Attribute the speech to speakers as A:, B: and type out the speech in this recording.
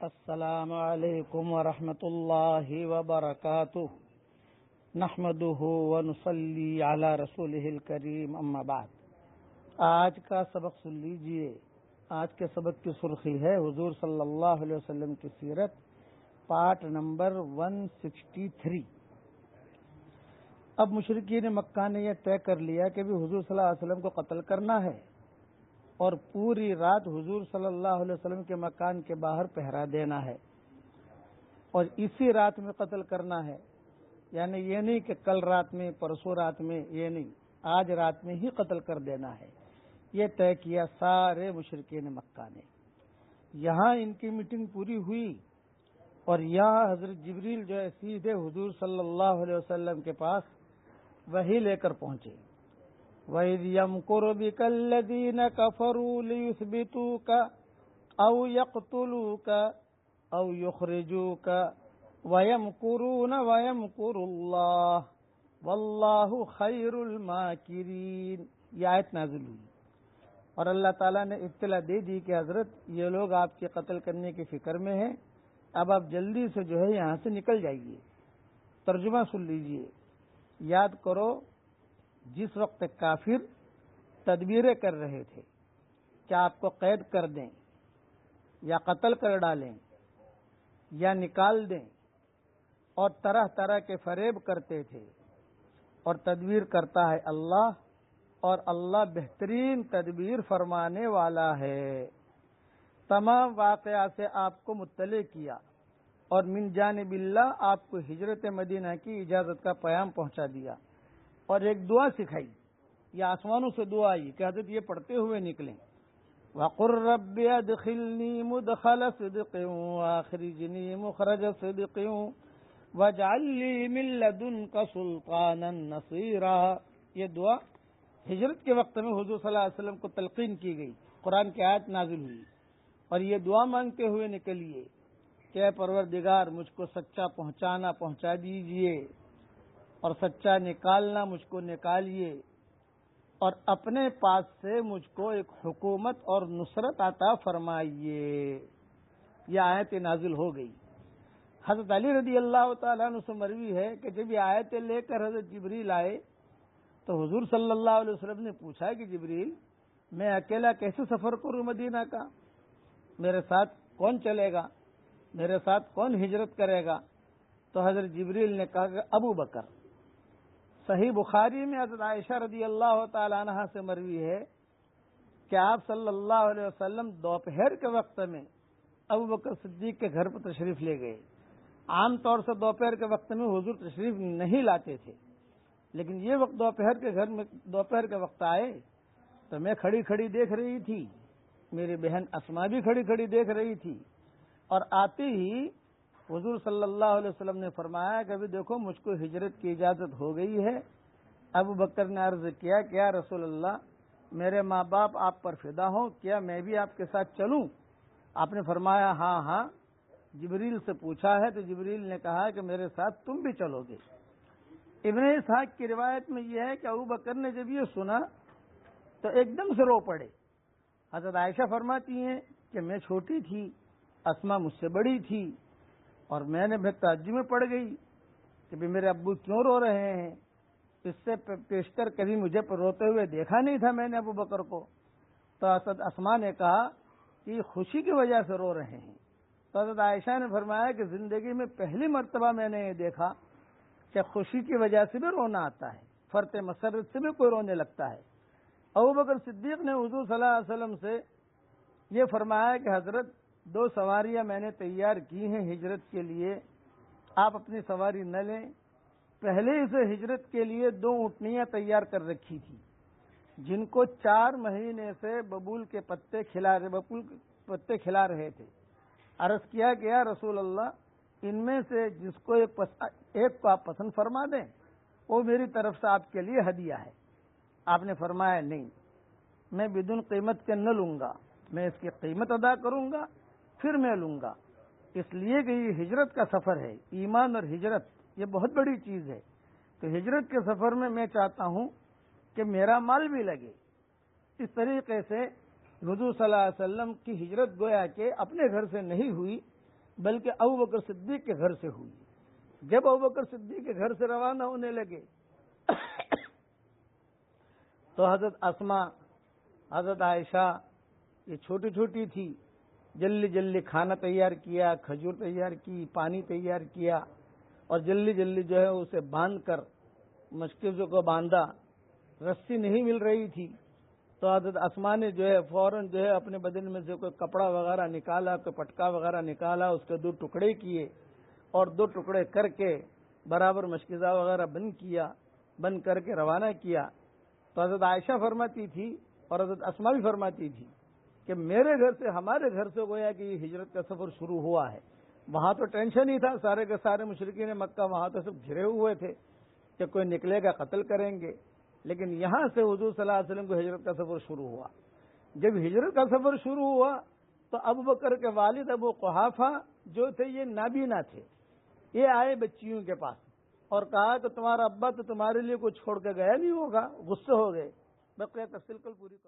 A: السلام علیکم ورحمۃ اللہ وبرکاتہ نحمدہ ونصلی علی رسولہ الکریم اما بعد۔ آج کا سبق سن لیجئے۔ آج کے سبق کی سرخی ہے حضور صلی اللہ علیہ وسلم کی سیرت، پارٹ نمبر 163۔ اب مشرکین مکہ نے یہ طے کر لیا کہ بھی حضور صلی اللہ علیہ وسلم کو قتل کرنا ہے اور پوری رات حضور صلی اللہ علیہ وسلم کے مکان کے باہر پہرا دینا ہے، اور اسی رات میں قتل کرنا ہے۔ یعنی یہ نہیں کہ کل رات میں، پرسوں رات میں، یہ نہیں، آج رات میں ہی قتل کر دینا ہے۔ یہ طے کیا سارے مشرکین مکہ نے۔ یہاں ان کی میٹنگ پوری ہوئی اور یہاں حضرت جبریل جو ہے سیدھے حضور صلی اللہ علیہ وسلم کے پاس وحی لے کر پہنچے۔ وَإِذْ يَمْكُرُ بِكَ الَّذِينَ كَفَرُوا لِيُثْبِتُوكَ أَوْ يَقْتُلُوكَ أَوْ يُخْرِجُوكَ وَيَمْكُرُونَ وَيَمْكُرُ اللَّهُ وَاللَّهُ خَيْرُ الْمَاكِرِينَ۔ یہ آیت نازل ہوئی اور اللہ تعالیٰ نے اطلاع دے دی کہ حضرت یہ لوگ آپ کے قتل کرنے کی فکر میں ہیں، اب آپ جلدی سے جو ہے یہاں سے نکل جائیے۔ ترجمہ سن لیجئے، یاد کرو جس وقت کافر تدبیریں کر رہے تھے کہ آپ کو قید کر دیں یا قتل کر ڈالیں یا نکال دیں، اور طرح طرح کے فریب کرتے تھے، اور تدبیر کرتا ہے اللہ، اور اللہ بہترین تدبیر فرمانے والا ہے۔ تمام واقعات سے آپ کو مطلع کیا اور من جانب اللہ آپ کو ہجرت مدینہ کی اجازت کا پیام پہنچا دیا، اور ایک دعا سکھائی، یہ آسمانوں سے دعا آئی کہ حضرت یہ پڑھتے ہوئے نکلیں۔ وَقُلْ رَبِّ أَدْخِلْنِي مُدْخَلَ صِدْقٍ وَأَخْرِجْنِي مُخْرَجَ صِدْقٍ وَاجْعَل لِّي مِن لَّدُنكَ سُلْطَانًا نَّصِيرًا۔ یہ دعا ہجرت کے وقت میں حضور صلی اللہ علیہ وسلم کو تلقین کی گئی، قرآن کی آیت نازل ہوئی، اور یہ دعا مانگتے ہوئے نکلیے کہ اے پروردگار مجھ کو سچا پہنچا دیجئے، اور سچا نکالنا مجھ کو نکالیے، اور اپنے پاس سے مجھ کو ایک حکومت اور نصرت عطا فرمائیے۔ یہ آیت نازل ہو گئی۔ حضرت علی رضی اللہ تعالیٰ عنہ سے مروی ہے کہ جب یہ آیتیں لے کر حضرت جبریل آئے تو حضور صلی اللہ علیہ وسلم نے پوچھا کہ جبریل میں اکیلا کیسے سفر کروں مدینہ کا، میرے ساتھ کون چلے گا، میرے ساتھ کون ہجرت کرے گا؟ تو حضرت جبریل نے کہا کہ ابو بکر۔ صحیح بخاری میں حضرت عائشہ رضی اللہ تعالی عنہا سے مروی ہے کہ آپ صلی اللہ علیہ وسلم دوپہر کے وقت میں ابو بکر صدیق کے گھر پر تشریف لے گئے۔ عام طور سے دوپہر کے وقت میں حضور تشریف نہیں لاتے تھے، لیکن یہ وقت دوپہر کے وقت آئے تو میں کھڑی کھڑی دیکھ رہی تھی، میری بہن اسما بھی کھڑی کھڑی دیکھ رہی تھی، اور آتے ہی حضور صلی اللہ علیہ وسلم نے فرمایا کہ ابھی دیکھو مجھ کو ہجرت کی اجازت ہو گئی ہے۔ ابو بکر نے عرض کیا کہ یا رسول اللہ میرے ماں باپ آپ پر فدا ہوں، کیا میں بھی آپ کے ساتھ چلوں؟ آپ نے فرمایا ہاں ہاں۔ جبریل سے پوچھا ہے تو جبریل نے کہا کہ میرے ساتھ تم بھی چلو گے۔ ابن اسحاق کی روایت میں یہ ہے کہ ابو بکر نے جب یہ سنا تو ایک دم سے رو پڑے۔ حضرت عائشہ فرماتی ہیں کہ میں چھوٹی تھی، اسما مجھ سے بڑی تھی، اور میں نے تعجب میں پڑ گئی کہ بھی میرے ابو کیوں رو رہے ہیں، اس سے پیشتر کبھی مجھے روتے ہوئے دیکھا نہیں تھا میں نے ابو بکر کو۔ تو حضرت اسما نے کہا کہ خوشی کی وجہ سے رو رہے ہیں۔ تو حضرت عائشہ نے فرمایا کہ زندگی میں پہلی مرتبہ میں نے یہ دیکھا کہ خوشی کی وجہ سے بھی رونا آتا ہے، فرط مسرت سے بھی کوئی رونے لگتا ہے۔ ابو بکر صدیق نے حضور صلی اللہ علیہ وسلم سے یہ فرمایا کہ حضرت 2 سواریاں میں نے تیار کی ہیں ہجرت کے لیے، آپ اپنی سواری نہ لیں۔ پہلے ہی سے ہجرت کے لیے 2 اونٹنیاں تیار کر رکھی تھی، جن کو 4 مہینے سے ببول کے پتے کھلا رہے تھے۔ عرض کیا کہ یا رسول اللہ ان میں سے جس کو ایک کو آپ پسند فرما دیں، وہ میری طرف سے آپ کے لیے ہدیہ ہے۔ آپ نے فرمایا نہیں، میں بدون قیمت کے نہ لوں گا، میں اس کی قیمت ادا کروں گا پھر میں لوں گا، اس لیے کہ یہ ہجرت کا سفر ہے، ایمان اور ہجرت یہ بہت بڑی چیز ہے، تو ہجرت کے سفر میں چاہتا ہوں کہ میرا مال بھی لگے۔ اس طریقے سے حضور صلی اللہ علیہ وسلم کی ہجرت گویا کہ اپنے گھر سے نہیں ہوئی بلکہ ابو بکر صدیق کے گھر سے ہوئی۔ جب ابو بکر صدیق کے گھر سے روانہ ہونے لگے تو حضرت اسما، حضرت عائشہ یہ چھوٹی چھوٹی تھی، جلدی جلدی کھانا تیار کیا، کھجور تیار کی، پانی تیار کیا، اور جلدی جلدی جو ہے اسے باندھ کر مشکل کو باندھا۔ رسی نہیں مل رہی تھی تو حضرت اسما نے جو ہے فوراً جو ہے اپنے بدن میں سے کوئی کپڑا وغیرہ نکالا، کوئی پٹکا وغیرہ نکالا، اس کے 2 ٹکڑے کیے اور 2 ٹکڑے کر کے برابر مشکزہ وغیرہ بند کر کے روانہ کیا۔ تو حضرت عائشہ فرماتی تھی اور حضرت اسما بھی فرماتی تھی کہ میرے گھر سے، ہمارے گھر سے گویا کہ یہ ہجرت کا سفر شروع ہوا ہے۔ وہاں تو ٹینشن ہی تھا، سارے کے سارے مشرکین مکہ وہاں تو سب گھرے ہوئے تھے کہ کوئی نکلے گا قتل کریں گے، لیکن یہاں سے حضور صلی اللہ علیہ وسلم کو ہجرت کا سفر شروع ہوا۔ جب ہجرت کا سفر شروع ہوا تو ابو بکر کے والد ابو قحافہ جو تھے یہ نابینا تھے، یہ آئے بچیوں کے پاس اور کہا کہ تمہارا ابا تو تمہارے لیے کچھ چھوڑ کے گیا نہیں ہوگا، غصے ہو گئے۔ بقیہ تفصیل کل پوری کرو۔